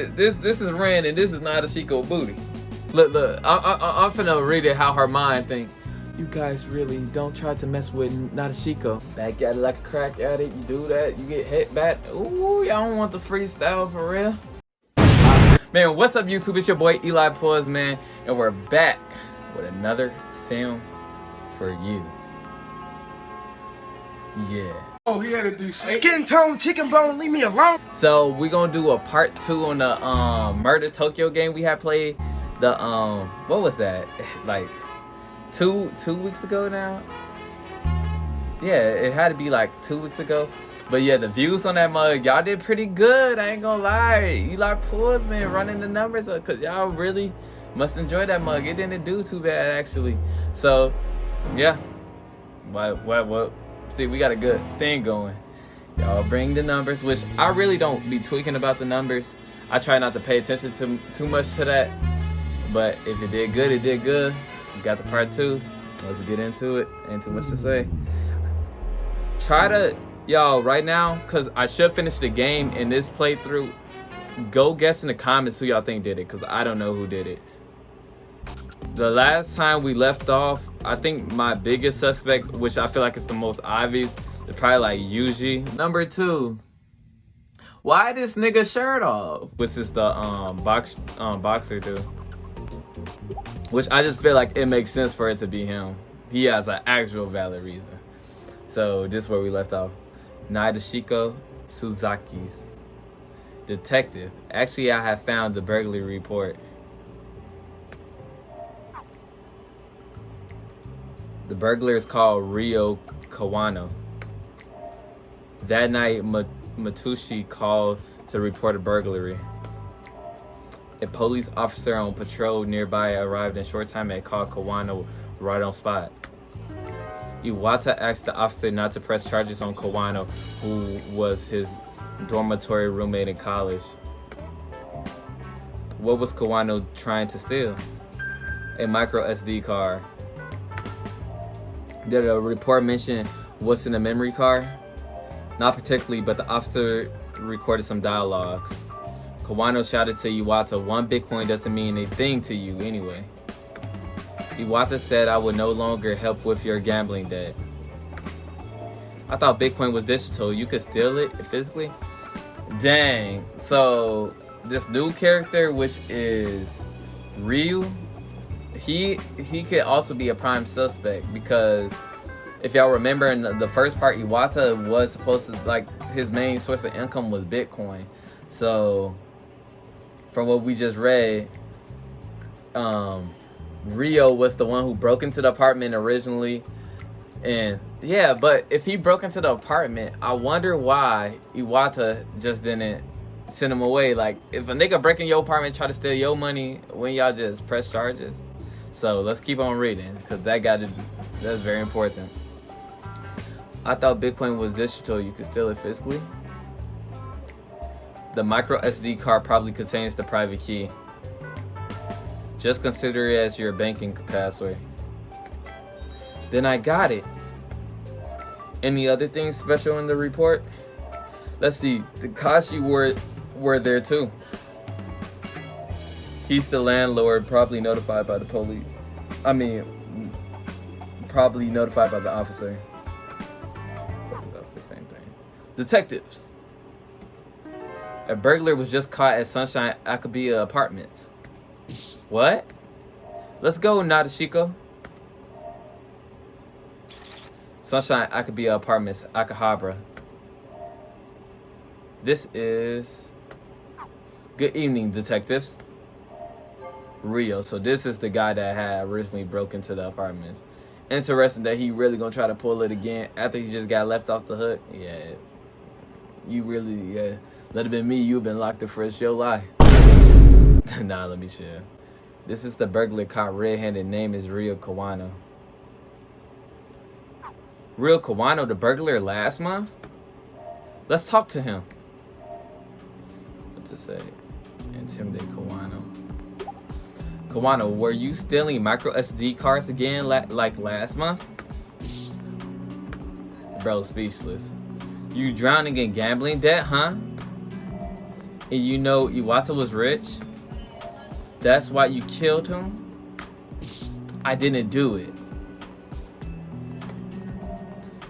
This is Ren and this is not a Chico booty. Look, I'm finna read it how her mind think. You guys really don't try to mess with Nadeshiko. Back at it like a crack at it. You do that, you get hit back. Ooh, y'all don't want the freestyle for real. Man, what's up YouTube? It's your boy Eli Pause, man, and we're back with another film for you. Yeah. Oh, he had to do skin tone, chicken bone, leave me alone. So we're gonna do a part 2 on the Murder Tokyo game we had played. The what was that? Like two weeks ago now? Yeah, it had to be like 2 weeks ago. But yeah, the views on that mug, y'all did pretty good. I ain't gonna lie. Eli Pause, man, running the numbers up, cause y'all really must enjoy that mug. It didn't do too bad actually. So yeah. What? See, we got a good thing going. Y'all bring the numbers, which I really don't be tweaking about the numbers. I try not to pay attention to too much to that. But if it did good, it did good. We got the part 2. Let's get into it. Ain't too much to say. Try to, y'all, right now, because I should finish the game in this playthrough, go guess in the comments who y'all think did it, because I don't know who did it. The last time we left off, I think my biggest suspect, which I feel like is the most obvious, is probably like Yuji. Number 2. Why this nigga shirt off? Which is the boxer dude. Which I just feel like it makes sense for it to be him. He has an actual valid reason. So this is where we left off. Nadeshiko Suzaki's detective. Actually, I have found the burglary report. The burglar is called Ryo Kawano. That night, Matushi called to report a burglary. A police officer on patrol nearby arrived in short time and called Kawano right on spot. Iwata asked the officer not to press charges on Kawano, who was his dormitory roommate in college. What was Kawano trying to steal? A micro SD card. Did a report mention what's in the memory card? Not particularly, but the officer recorded some dialogues. Kawano shouted to Iwata, 1 Bitcoin doesn't mean a thing to you anyway. Iwata said, I would no longer help with your gambling debt. I thought Bitcoin was digital. You could steal it physically? Dang. So this new character, which is Ryu, he could also be a prime suspect, because if y'all remember in the first part, Iwata was supposed to, like, his main source of income was Bitcoin. So from what we just read, Ryo was the one who broke into the apartment originally. And yeah, but if he broke into the apartment, I wonder why Iwata just didn't send him away. Like, if a nigga break in your apartment, try to steal your money, when y'all just press charges? So let's keep on reading, because that's very important. I thought Bitcoin was digital. You could steal it physically. The micro SD card probably contains the private key. Just consider it as your banking password. Then I got it. Any other things special in the report? Let's see. Takashi were there too. He's the landlord, probably notified by the police. I mean, probably notified by the officer. That's the same thing. Detectives. A burglar was just caught at Sunshine Akabiya Apartments. What? Let's go, Nadeshiko. Sunshine Akabiya Apartments, Akihabara. This is... Good evening, detectives. Ryo. So this is the guy that had originally broke into the apartments. Interesting that he really gonna try to pull it again after he just got left off the hook. Yeah. You really, yeah. Let it been me, you've been locked up for a show lie. Nah, let me chill. This is the burglar caught red-handed. Name is Ryo Kawano. Ryo Kawano, the burglar last month? Let's talk to him. What to say? Intimidate Kawano. Kawano, were you stealing micro SD cards again like last month? Bro, speechless. You drowning in gambling debt, huh? and you know Iwata was rich, that's why you killed him, I didn't do it.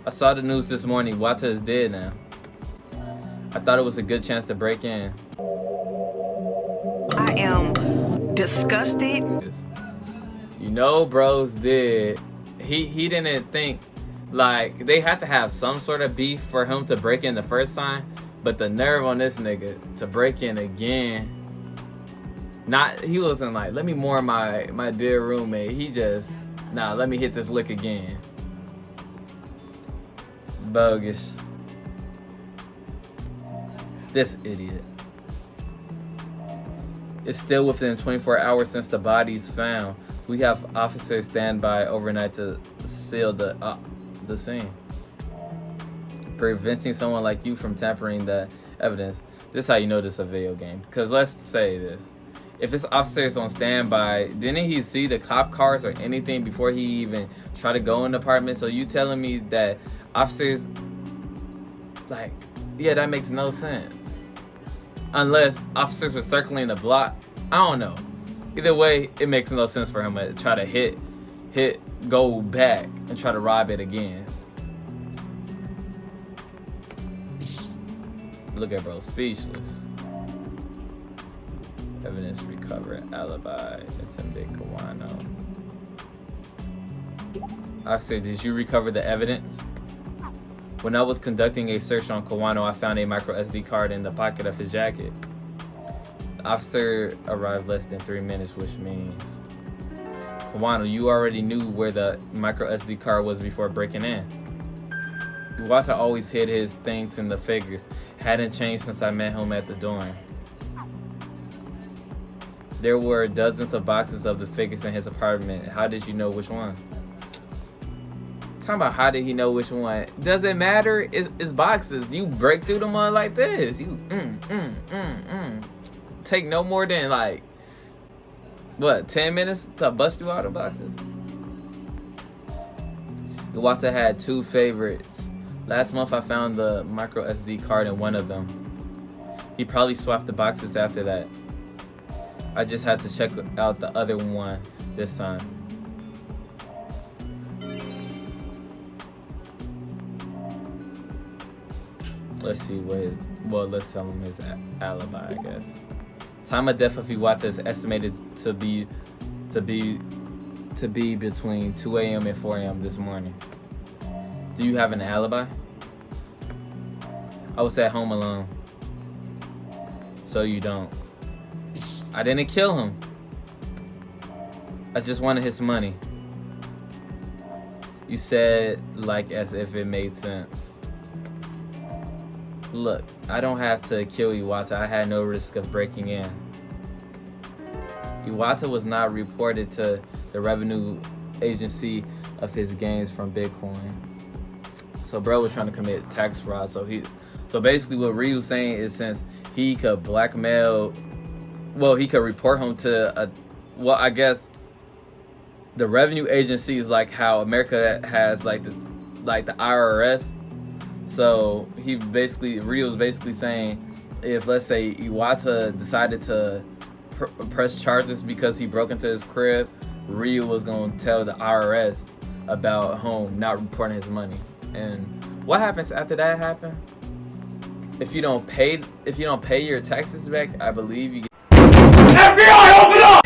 I saw the news this morning. Iwata is dead now. I thought it was a good chance to break in. I am disgusted. You know, bros did. He didn't think, like, they had to have some sort of beef for him to break in the first time. But the nerve on this nigga to break in again. He wasn't like, let me mourn my dear roommate. He just, nah, let me hit this lick again. Bogus. This idiot. It's still within 24 hours since the body's found. We have officers stand by overnight to seal the scene, preventing someone like you from tampering the evidence. This is how you know this is a video game. Because let's say this. If it's officers on standby, didn't he see the cop cars or anything before he even tried to go in the apartment? So you telling me that officers, like, yeah, that makes no sense. Unless officers were circling the block. I don't know. Either way, it makes no sense for him to try to go back and try to rob it again. Look at bro, speechless. Evidence recovered, alibi, intimidate Kawano. Officer, did you recover the evidence? When I was conducting a search on Kawano, I found a micro SD card in the pocket of his jacket. The officer arrived less than 3 minutes, which means Kawano, you already knew where the micro SD card was before breaking in. Iwata always hid his things in the figures. Hadn't changed since I met him at the dorm. There were dozens of boxes of the figures in his apartment. How did you know which one? Talking about how did he know which one? Doesn't matter. It's boxes. You break through them all like this. You take no more than like what, 10 minutes to bust you out of boxes. Iwata had 2 favorites. Last month I found the micro SD card in one of them. He probably swapped the boxes after that. I just had to check out the other one this time. Let's see let's tell him his alibi, I guess. Time of death of Iwata is estimated to be between 2 a.m. and 4 a.m. this morning. Do you have an alibi? I was at home alone. So you don't. I didn't kill him. I just wanted his money. You said like as if it made sense. Look, I don't have to kill Iwata. I had no risk of breaking in. Iwata was not reported to the revenue agency of his gains from Bitcoin. So bro was trying to commit tax fraud. So basically what Ryu's saying is, since he could blackmail, he could report him to I guess the revenue agency is like how America has like the IRS. So Ryu's basically saying, if let's say Iwata decided to press charges because he broke into his crib, Ryu was gonna tell the IRS about home not reporting his money. And what happens after that happen? If you don't pay your taxes back, I believe you get FBI, open up!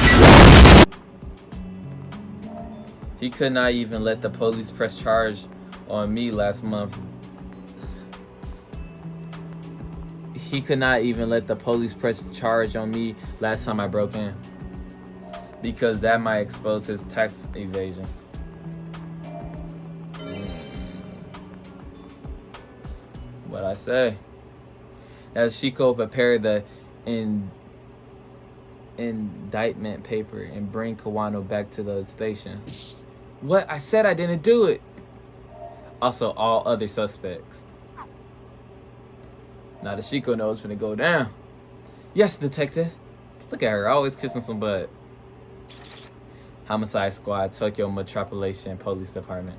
He could not even let the police press charge on me last month. He could not even let the police press charge on me last time I broke in, because that might expose his tax evasion. What I say? As Shiko prepared the indictment paper and bring Kawano back to the station. What? I said I didn't do it. Also, all other suspects. Now the Shiko knows it's gonna go down. Yes, detective. Look at her, always kissing some butt. Homicide Squad, Tokyo Metropolitan Police Department.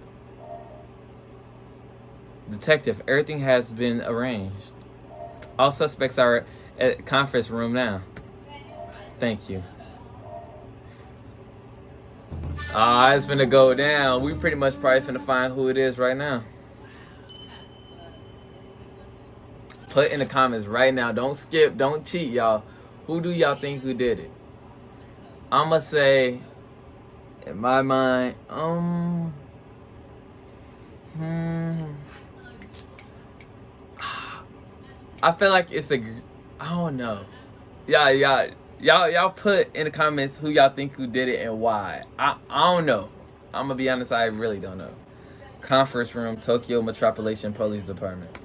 Detective, everything has been arranged. All suspects are at conference room now. Thank you. It's finna go down. We pretty much probably finna find who it is right now. Put in the comments right now. Don't skip. Don't cheat, y'all. Who do y'all think who did it? I'ma say, in my mind, I feel like it's I don't know. Y'all put in the comments who y'all think who did it and why. I don't know. I'm gonna be honest, I really don't know. Conference room, Tokyo Metropolitan Police Department.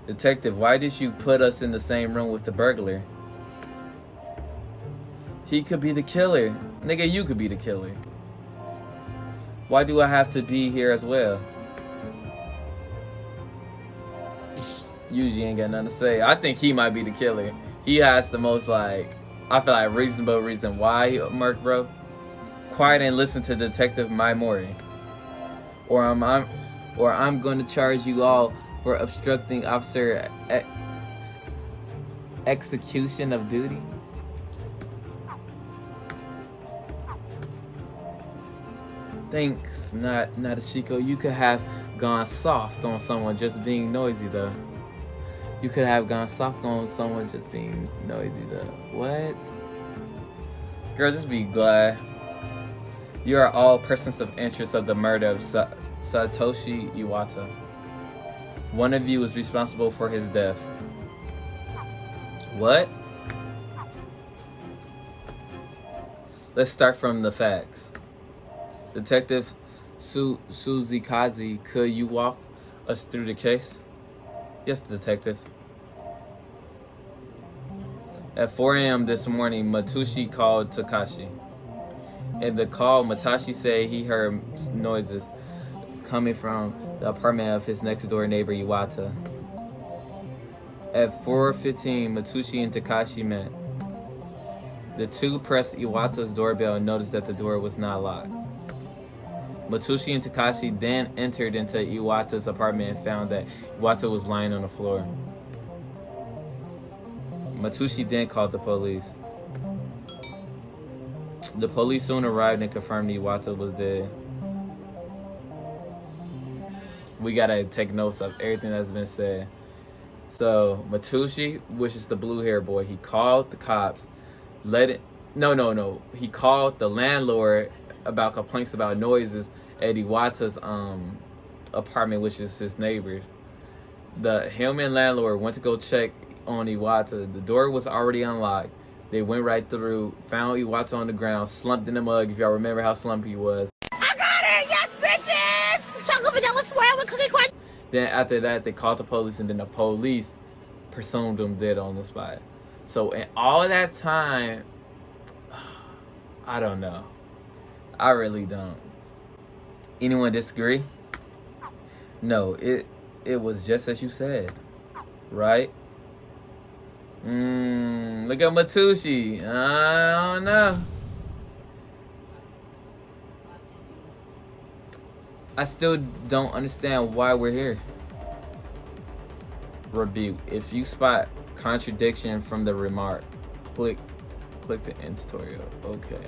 Detective, why did you put us in the same room with the burglar? He could be the killer. Nigga, you could be the killer. Why do I have to be here as well? Usually ain't got nothing to say. I think he might be the killer. He has the most, like, I feel like reasonable reason why he murked, bro. Quiet and listen to Detective Maimori. Or I'm going to charge you all for obstructing officer execution of duty. Thanks, Nadeshiko. You could have gone soft on someone just being noisy, though. You could have gone soft on someone just being noisy, though. What? Girl, just be glad. You are all persons of interest of the murder of Satoshi Iwata. One of you is responsible for his death. What? Let's start from the facts. Detective Suzikaze, could you walk us through the case? Yes, Detective. At 4 a.m. this morning, Matushi called Takashi. In the call, Matashi said he heard noises coming from the apartment of his next-door neighbor, Iwata. At 4:15, Matushi and Takashi met. The two pressed Iwata's doorbell and noticed that the door was not locked. Matushi and Takashi then entered into Iwata's apartment and found that Iwata was lying on the floor. Matushi then called the police. The police soon arrived and confirmed Iwata was dead. We gotta take notes of everything that's been said. So Matushi, which is the blue hair boy, he called the cops. He called the landlord about complaints about noises at Iwata's apartment, which is his neighbor. The Hillman landlord went to go check on Iwata. The door was already unlocked. They went right through, found Iwata on the ground, slumped in the mug, if y'all remember how slumpy he was. I got it! Yes, bitches! Chocolate vanilla swirl with cookie crunch. Then after that, they called the police, and then the police presumed him dead on the spot. So in all that time, I don't know. I really don't. Anyone disagree? No, it was just as you said, right? Look at Matushi. I don't know. I still don't understand why we're here. Rebuke. If you spot contradiction from the remark, click to end tutorial. Okay.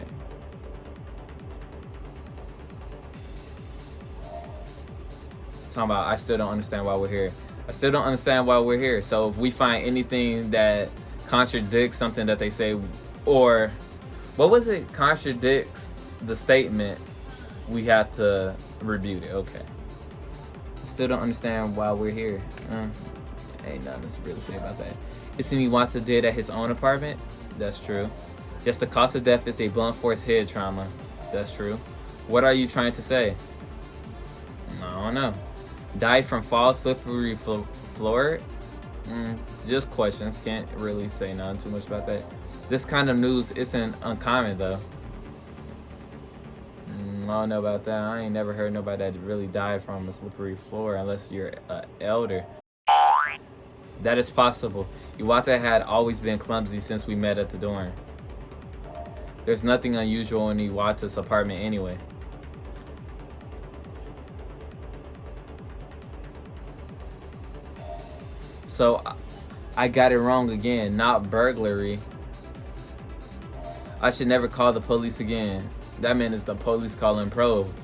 Talking about I still don't understand why we're here. I still don't understand why we're here. So if we find anything that contradicts something that they say, or what was it, contradicts the statement, we have to rebuke it. Okay. Still don't understand why we're here. Ain't nothing to really say about that. Isn't Iwata dead at his own apartment? That's true. Yes, the cause of death is a blunt force head trauma. That's true. What are you trying to say? I don't know. Died from fall, slippery floor? Just questions. Can't really say nothing too much about that. This kind of news isn't uncommon though. I don't know about that. I ain't never heard nobody that really died from a slippery floor unless you're an elder. That is possible. Iwata had always been clumsy since we met at the dorm. There's nothing unusual in Iwata's apartment anyway. So I got it wrong again. Not burglary. I should never call the police again. That man is the police calling probe.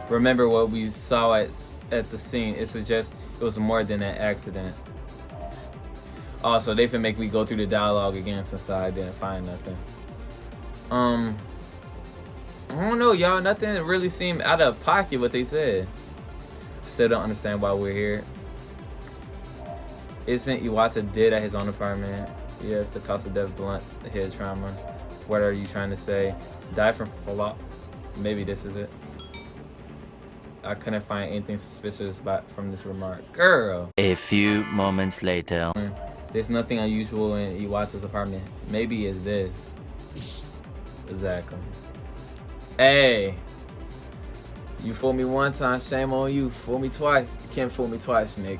Remember what we saw at the scene. It suggests it was more than an accident. Also, they finna make me go through the dialogue again since I didn't find nothing. I don't know, y'all. Nothing really seemed out of pocket what they said. Still don't understand why we're here. Isn't Iwata dead at his own apartment? Yes, the cause of death, blunt head trauma. What are you trying to say? Die from fallout? Maybe this is it. I couldn't find anything suspicious from this remark. Girl! A few moments later. There's nothing unusual in Iwata's apartment. Maybe it's this. Exactly. Hey! You fooled me one time, shame on you. Fool me twice. You can't fool me twice, Nick.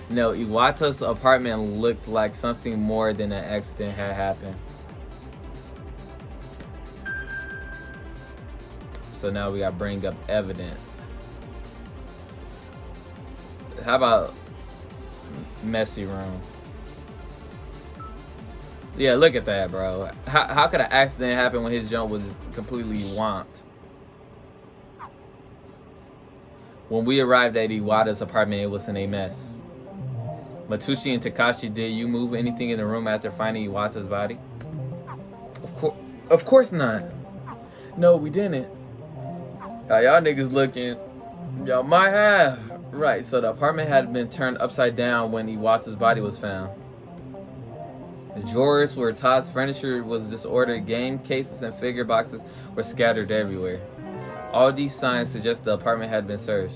No, Iwata's apartment looked like something more than an accident had happened. So now we gotta bring up evidence. How about messy room? Yeah, look at that, bro. How could an accident happen when his junk was completely womped? When we arrived at Iwata's apartment, it was in a mess. Matushi and Takashi, did you move anything in the room after finding Iwata's body? Of course not. No, we didn't. Y'all niggas looking. Y'all might have. Right, so the apartment had been turned upside down when Iwata's body was found. The drawers where Todd's furniture was disordered, game cases and figure boxes were scattered everywhere. All these signs suggest the apartment had been searched.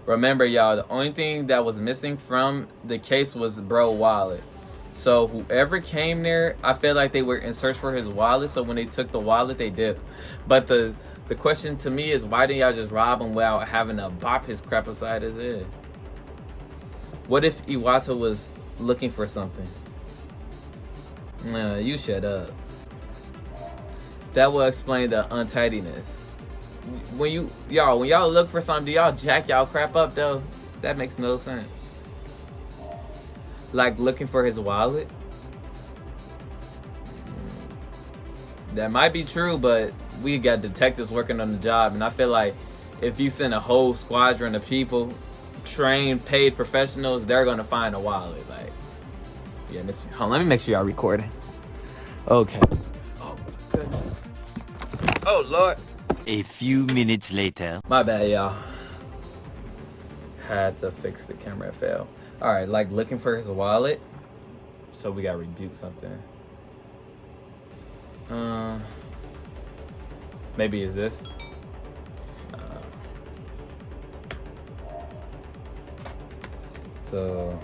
Remember, y'all, the only thing that was missing from the case was bro wallet. So whoever came there, I feel like they were in search for his wallet. So when they took the wallet, they dipped. But the question to me is, why didn't y'all just rob him without having to bop his crap aside his head? What if Iwata was looking for something? You shut up. That will explain the untidiness. When y'all look for something, do y'all jack y'all crap up though? That makes no sense. Like looking for his wallet? That might be true, but we got detectives working on the job, and I feel like if you send a whole squadron of people, trained, paid professionals, they're gonna find a wallet. Like, yeah, hold on, let me make sure y'all recording. Okay. Oh my goodness. Oh Lord. A few minutes later. My bad, y'all. Had to fix the camera, it failed. Alright, like looking for his wallet. So we gotta rebuke something. Maybe is this? So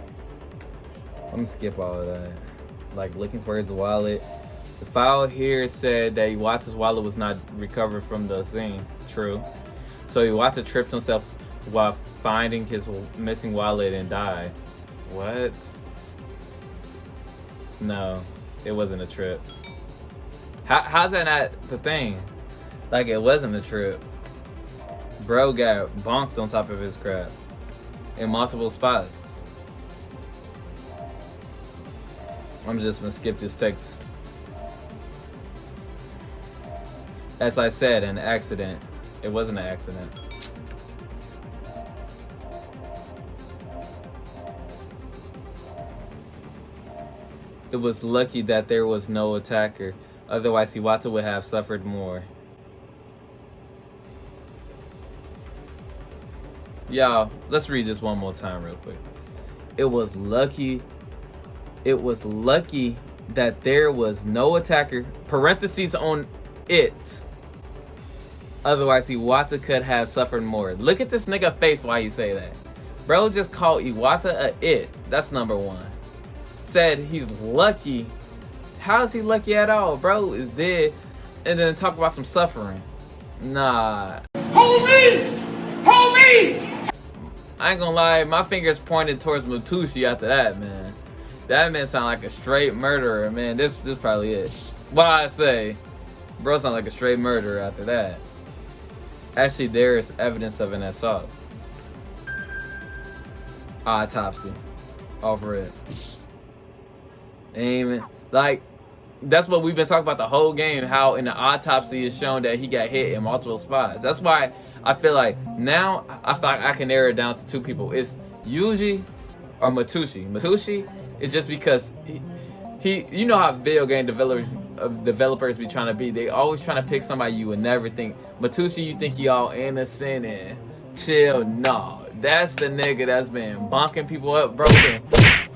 let me skip all of that. Like looking for his wallet. The file here said that Iwata's wallet was not recovered from the scene. True. So Iwata tripped himself while finding his missing wallet and died. What? No, it wasn't a trip. How's that not the thing? Like, it wasn't a trip. Bro got bonked on top of his crap in multiple spots. I'm just gonna skip this text. As I said, an accident. It wasn't an accident. It was lucky that there was no attacker. Otherwise, Iwata would have suffered more. Y'all, let's read this one more time real quick. It was lucky that there was no attacker. Parentheses on it. Otherwise, Iwata could have suffered more. Look at this nigga face while you say that. Bro just called Iwata a it. That's number one. Said he's lucky. How is he lucky at all? Bro is dead. And then talk about some suffering. Nah. Police! Police! I ain't gonna lie, my fingers pointed towards Matushi after that, man. That man sound like a straight murderer, man. This probably it. What I say? Bro sound like a straight murderer after that. Actually, there is evidence of an assault. Autopsy. Over it. Amen. Like, that's what we've been talking about the whole game. How in the autopsy is shown that he got hit in multiple spots. That's why I feel like now I feel like I can narrow it down to two people. It's Yuji or Matushi. Matushi is just because he you know how video game developers be trying to be. They always trying to pick somebody you would never think. Matushi, you think he all innocent and chill. No, that's the nigga that's been bonking people up, broken,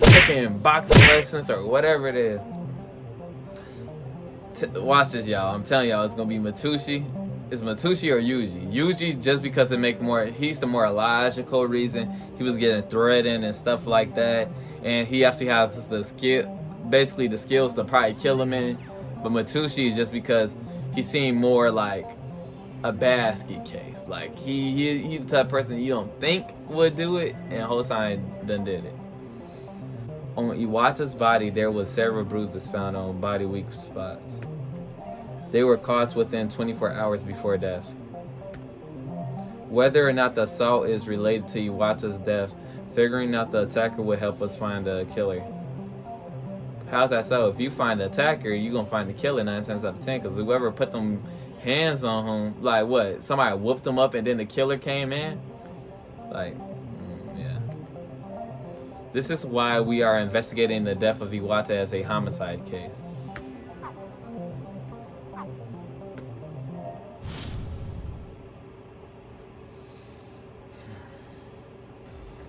taking boxing lessons or whatever it is. Watch this, y'all. I'm telling y'all, it's gonna be Matushi. It's Matushi or Yuji. Yuji just because it make more. He's the more logical reason. He was getting threatened and stuff like that, and he actually has the skill, basically the skills to probably kill him in. But Matushi is just because he seemed more like a basket case. Like he's the type of person you don't think would do it, and the whole time done did it. On Iwata's body, there was several bruises found on body weak spots. They were caused within 24 hours before death. Whether or not the assault is related to Iwata's death, figuring out the attacker would help us find the killer. How's that so? If you find the attacker, you're going to find the killer 9 times out of 10, because whoever put them hands on him, like what? Somebody whooped him up and then the killer came in? Like, yeah. This is why we are investigating the death of Iwata as a homicide case.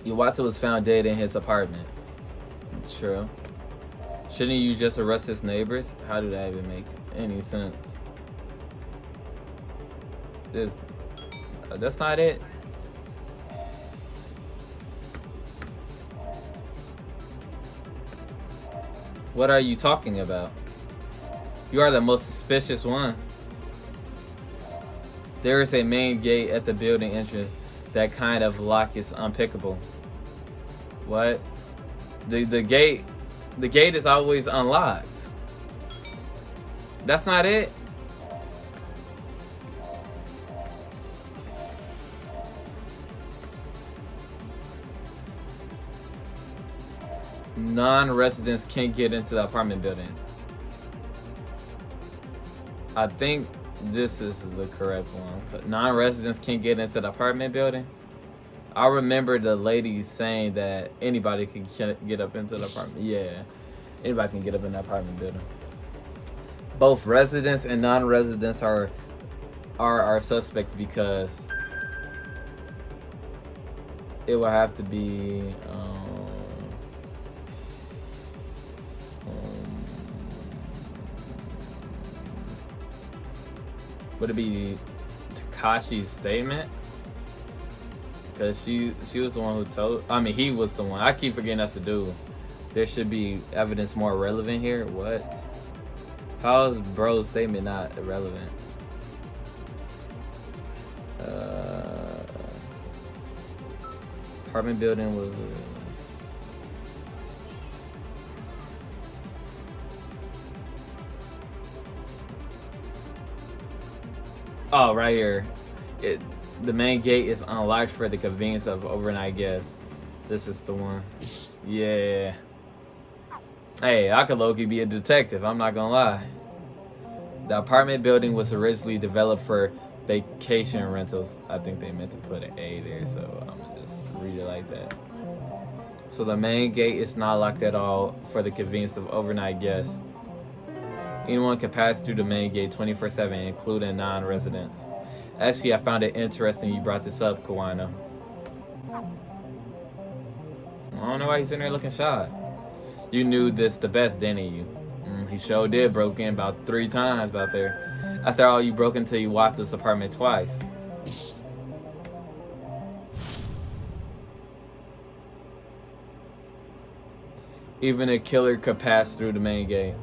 Iwata was found dead in his apartment. True. Shouldn't you just arrest his neighbors? How did that even make any sense? That's not it. What are you talking about? You are the most suspicious one. There is a main gate at the building entrance. That kind of lock is unpickable. What? The gate is always unlocked. That's not it? Non-residents can't get into the apartment building. I think this is the correct one. Non-residents can't get into the apartment building. I remember the lady saying that anybody can get up into the apartment. Yeah, anybody can get up in the apartment building. Both residents and non-residents are suspects because it will have to be would it be Takashi's statement? Because she was the one who told. I mean, he was the one. I keep forgetting that's the dude. There should be evidence more relevant here. What? How is bro's statement not irrelevant? Apartment building was. Oh, right here. The main gate is unlocked for the convenience of overnight guests. This is the one. Yeah. Hey, I could low-key be a detective. I'm not gonna lie. The apartment building was originally developed for vacation rentals. I think they meant to put an A there, so I'm gonna just read it like that. So the main gate is not locked at all for the convenience of overnight guests. Anyone can pass through the main gate 24/7, including non-residents. Actually, I found it interesting you brought this up, Kawano. I don't know why he's in there looking shy. You knew this the best, didn't you? He sure did. Broke in about 3 times out there. After all, you broke into Iwata's apartment twice. Even a killer could pass through the main gate.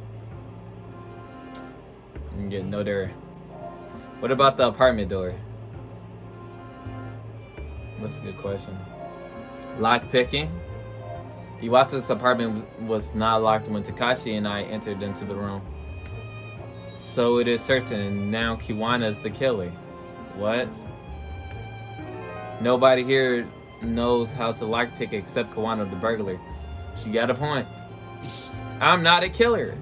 And get no there. What about the apartment door? That's a good question. Lock picking. Iwata's apartment was not locked when Takashi and I entered into the room. So it is certain now Kiwana's the killer. What? Nobody here knows how to lockpick except Kawano the burglar. She got a point. I'm not a killer.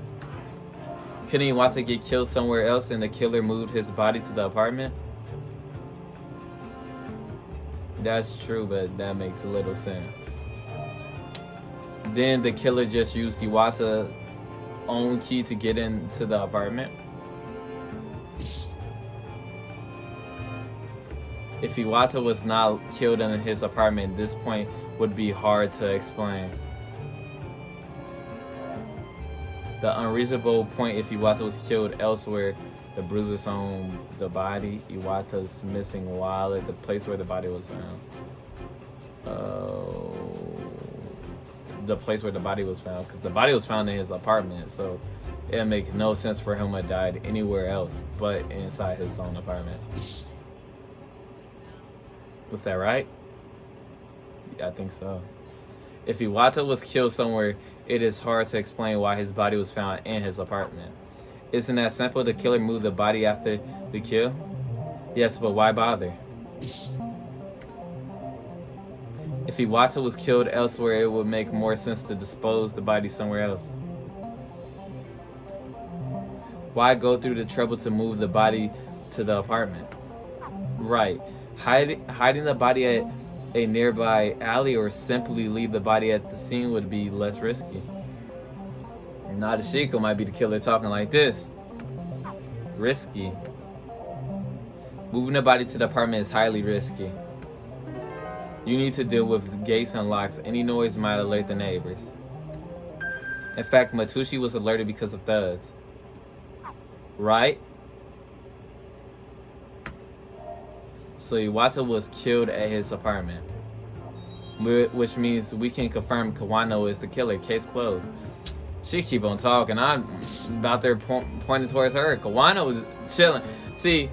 Couldn't Iwata get killed somewhere else and the killer moved his body to the apartment? That's true, but that makes little sense. Then the killer just used Iwata's own key to get into the apartment? If Iwata was not killed in his apartment, this point would be hard to explain. The unreasonable point if Iwata was killed elsewhere, the bruises on the body, Iwata's missing wallet, the place where the body was found. The place where the body was found, because the body was found in his apartment, so it makes no sense for him to have died anywhere else but inside his own apartment. Was that right? Yeah, I think so. If Iwata was killed somewhere, it is hard to explain why his body was found in his apartment. Isn't that simple? The killer moved the body after the kill? Yes, but why bother? If Iwata was killed elsewhere, it would make more sense to dispose the body somewhere else. Why go through the trouble to move the body to the apartment? Right. Hiding the body at a nearby alley or simply leave the body at the scene would be less risky. Nadeshiko might be the killer talking like this. Risky. Moving the body to the apartment is highly risky. You need to deal with gates and locks. Any noise might alert the neighbors. In fact, Matushi was alerted because of thuds. Right? So Iwata was killed at his apartment. Which means we can confirm Kawano is the killer. Case closed. She keep on talking. I'm about there pointing towards her. Kawano was chilling. See,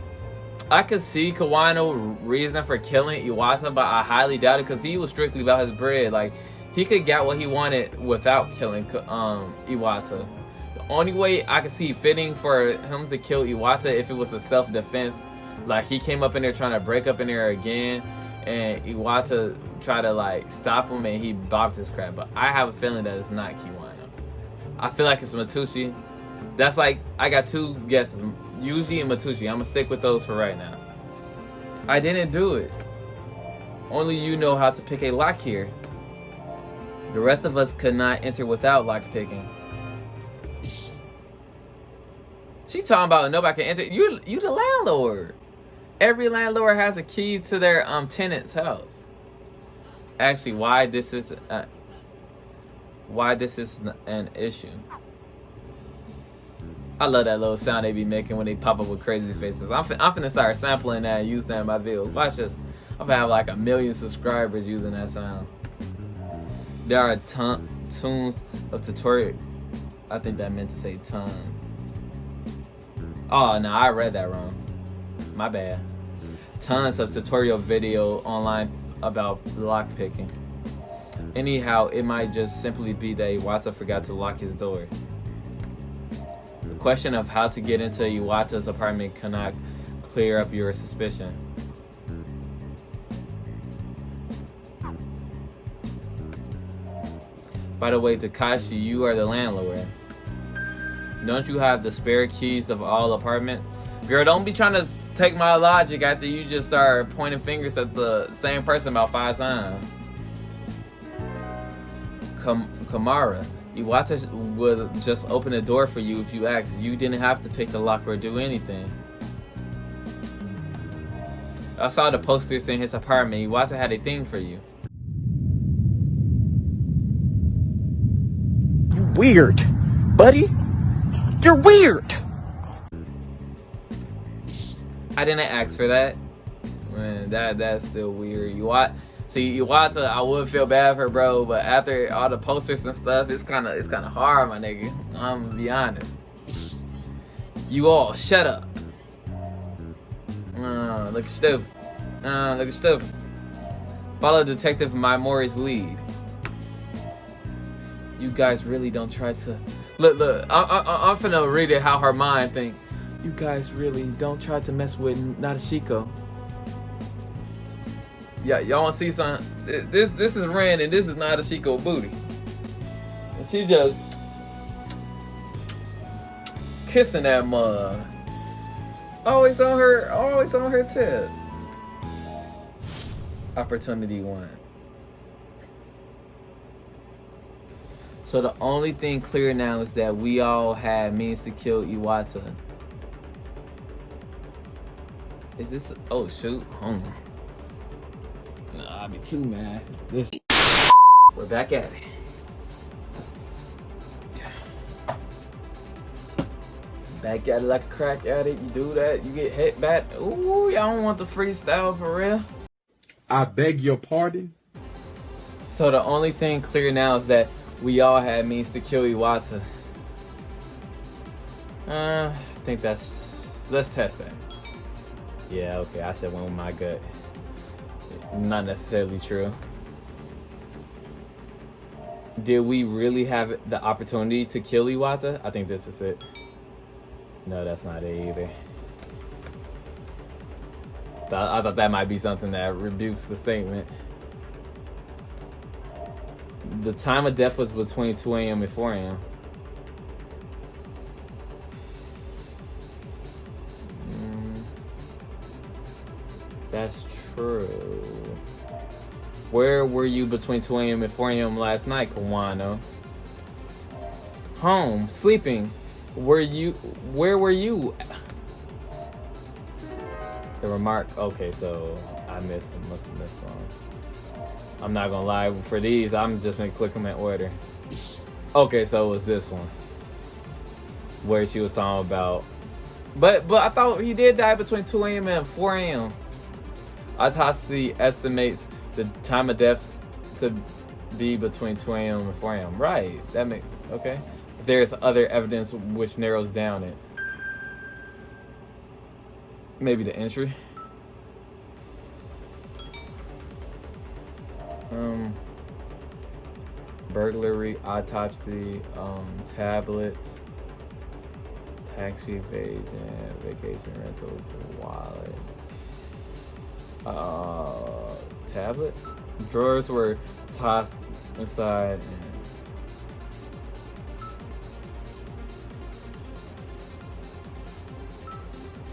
I could see Kawano reason for killing Iwata, but I highly doubt it because he was strictly about his bread. Like, he could get what he wanted without killing Iwata. The only way I could see fitting for him to kill Iwata if it was a self-defense. Like, he came up in there trying to break up in there again, and Iwata tried to, like, stop him, and he bopped his crap. But I have a feeling that it's not Kiwano. I feel like it's Matushi. That's like, I got two guesses. Yuji and Matushi. I'm gonna stick with those for right now. I didn't do it. Only you know how to pick a lock here. The rest of us could not enter without lock picking. She talking about nobody can enter. You the landlord. Every landlord has a key to their tenant's house. Actually, why this is an issue. I love that little sound they be making when they pop up with crazy faces. I'm finna start sampling that and use that in my videos. Watch this. I'm gonna have like 1 million subscribers using that sound. There are tons of tutorial. I think that meant to say tons. Oh no, I read that wrong. My bad. Tons of tutorial video online about lockpicking. Anyhow, it might just simply be that Iwata forgot to lock his door. The question of how to get into Iwata's apartment cannot clear up your suspicion. By the way, Takashi, you are the landlord. Don't you have the spare keys of all apartments? Girl, don't be trying to take my logic after you just start pointing fingers at the same person about 5 times. Kamara, Iwata would just open the door for you if you asked. You didn't have to pick the lock or do anything. I saw the posters in his apartment. Iwata had a thing for you. You weird, buddy. You're weird. I didn't ask for that. Man, that's still weird. Iwata, I would feel bad for bro, but after all the posters and stuff, it's kind of hard, my nigga. I'm gonna be honest. You all shut up. Look stupid. Look stupid. Follow Detective Maimori's lead. You guys really don't try to look. I'm finna read it how her mind think. You guys really don't try to mess with Nadeshiko. Yeah, y'all want to see something? This is Ren, and this is not a Chico booty. And she just kissing that mug. Always on her tip. Opportunity 1. So the only thing clear now is that we all had means to kill Iwata. Is this? Oh shoot! Hold on. Nah, I'll be too mad. We're back at it. Back at it like a crack addict. You do that, you get hit back. Ooh, y'all don't want the freestyle for real. I beg your pardon? So the only thing clear now is that we all had means to kill Iwata. I think that's... Let's test that. Yeah, okay, I should went with my gut. Not necessarily true. Did we really have the opportunity to kill Iwata? I think this is it. No, that's not it either. I thought that might be something that rebukes the statement. The time of death was between 2 a.m. and 4 a.m. That's true. Where were you between 2 a.m. and 4 a.m. last night, Kawano? Home, sleeping. Where were you? The remark, okay, so I must have missed one. I'm not gonna lie, for these, I'm just gonna click them in order. Okay, so it was this one. Where she was talking about, but I thought he did die between 2 a.m. and 4 a.m. Autopsy estimates the time of death to be between 2 a.m. and 4 a.m. Right, that makes, okay. There's other evidence which narrows down it. Maybe the entry. Burglary, autopsy, tablet, taxi evasion, vacation rentals, wallet, tablet. Drawers were tossed inside.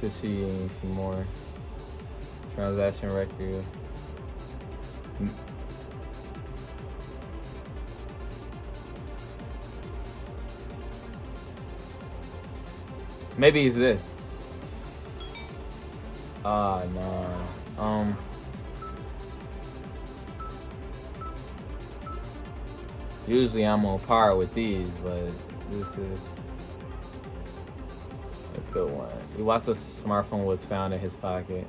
To see some more transaction record. Maybe it's this. No. Usually I'm on par with these, but this is a good one. Iwata's smartphone was found in his pocket.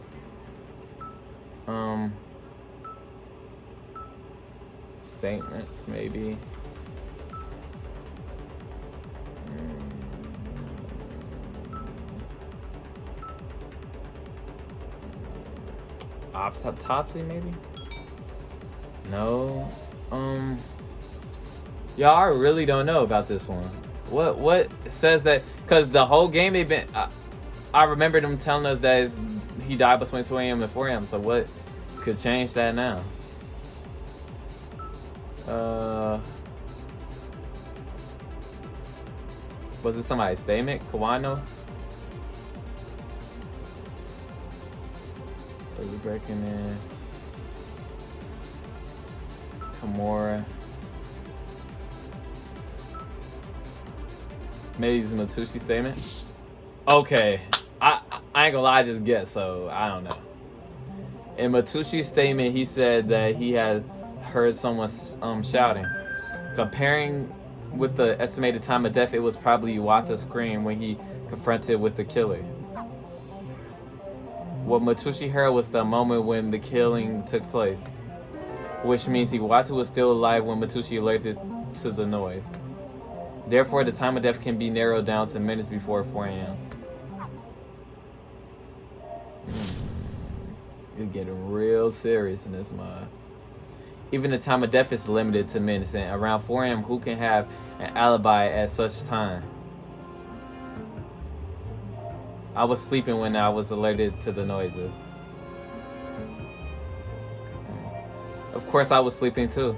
Statements, maybe. Autopsy, maybe? No. Y'all, I really don't know about this one. What says that? Because the whole game they've been... I remember them telling us that he died between 2 a.m. and 4 a.m. So what could change that now? Was it somebody's statement? Kawano? Was it breaking in? Kimura? Maybe it's a Matushi statement? Okay. I ain't gonna lie, I just guessed, so I don't know. In Matushi's statement, he said that he had heard someone shouting. Comparing with the estimated time of death, it was probably Iwata's scream when he confronted with the killer. What Matushi heard was the moment when the killing took place, which means Iwata was still alive when Matushi alerted to the noise. Therefore, the time of death can be narrowed down to minutes before 4 a.m. It's getting real serious in this mod. Even the time of death is limited to minutes, and around 4 a.m., who can have an alibi at such time? I was sleeping when I was alerted to the noises. course I was sleeping too.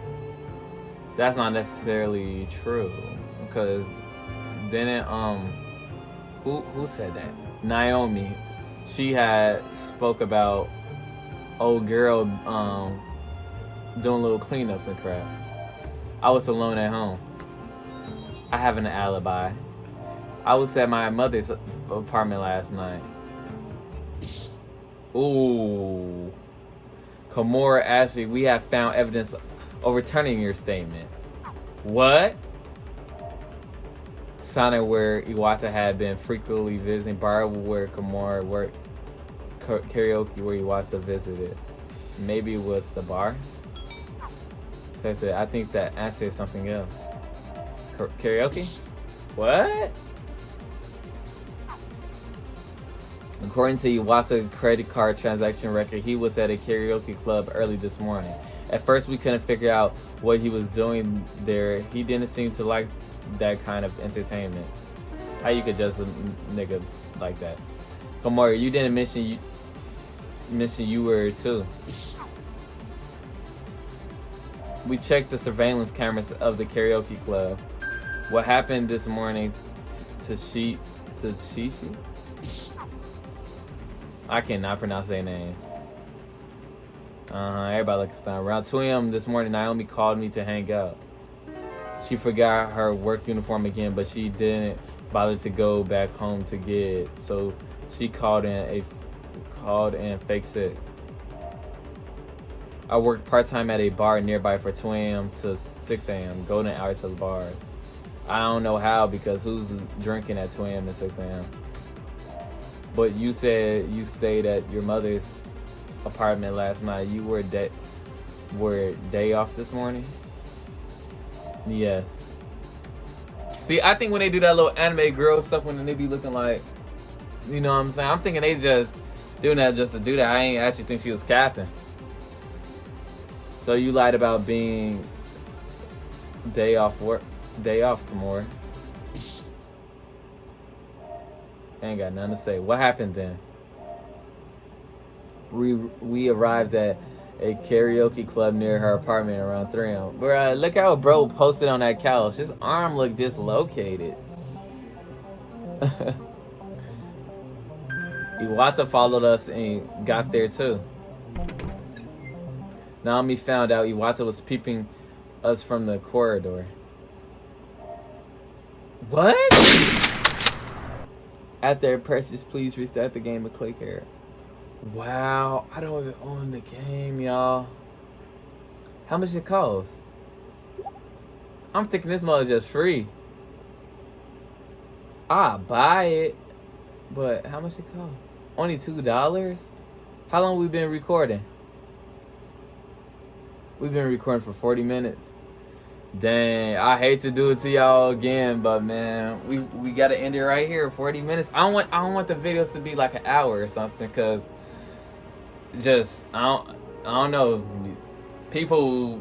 That's not necessarily true, because didn't who said that? Naomi. She had spoke about old girl doing little cleanups and crap. I was alone at home. I have an alibi. I was at my mother's apartment last night. Ooh. Kimura Ashley, we have found evidence overturning your statement. What? Sounded where Iwata had been frequently visiting, bar where Kimura worked, karaoke where Iwata visited. Maybe it was the bar? I think that answer is something else. Karaoke? What? According to Iwata's credit card transaction record, he was at a karaoke club early this morning. At first, we couldn't figure out what he was doing there. He didn't seem to like that kind of entertainment. How you could judge a nigga like that? Komori, you didn't mention you were too. We checked the surveillance cameras of the karaoke club. What happened this morning to Shishi? I cannot pronounce their names. Everybody looks stunned. Around 2 a.m. this morning, Naomi called me to hang out. She forgot her work uniform again, but she didn't bother to go back home to get it. So she called in fake sick. I worked part-time at a bar nearby for 2 a.m. to 6 a.m. golden hours to the bars. I don't know how, because who's drinking at 2 a.m. and 6 a.m.? But you said you stayed at your mother's apartment last night. You were day off this morning? Yes. See, I think when they do that little anime girl stuff, when they be looking like, you know what I'm saying? I'm thinking they just doing that just to do that. I ain't actually think she was captain. So you lied about being day off, Kimura. Ain't got nothing to say. What happened then? We arrived at a karaoke club near her apartment around 3 a.m. Bruh, look how bro posted on that couch. His arm looked dislocated. Iwata followed us and got there too. Naomi found out Iwata was peeping us from the corridor. What? After purchase, please restart the game and click here. Wow, I don't even own the game, y'all. How much it cost? I'm thinking this mode is just free. I'll buy it, but how much it cost? Only $2? How long we been recording? We've been recording for 40 minutes. Dang, I hate to do it to y'all again, but man, we gotta end it right here. 40 minutes. I don't want the videos to be like an hour or something, cause just I don't know. People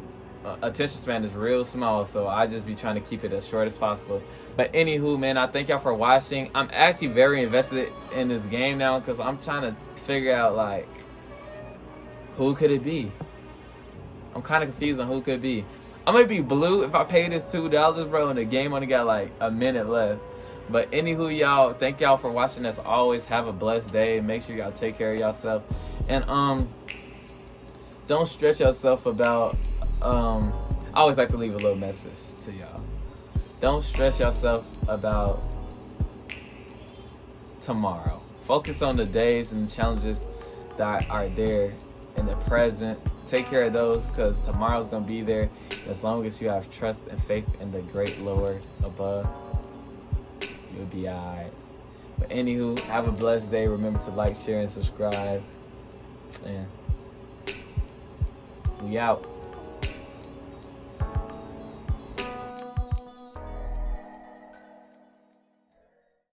attention span is real small, so I just be trying to keep it as short as possible. But anywho, man, I thank y'all for watching. I'm actually very invested in this game now, cause I'm trying to figure out like who could it be. I'm kind of confused on who could be. I'm gonna be blue if I pay this $2, bro, and the game only got like a minute left. But anywho, y'all, thank y'all for watching. As always, have a blessed day. Make sure y'all take care of yourself, and don't stress yourself about I always like to leave a little message to y'all. Don't stress yourself about tomorrow. Focus on the days and the challenges that are there in the present. Take care of those, because tomorrow's gonna be there. As long as you have trust and faith in the great Lord above, you'll be alright. But anywho, have a blessed day. Remember to like, share, and subscribe. And we out.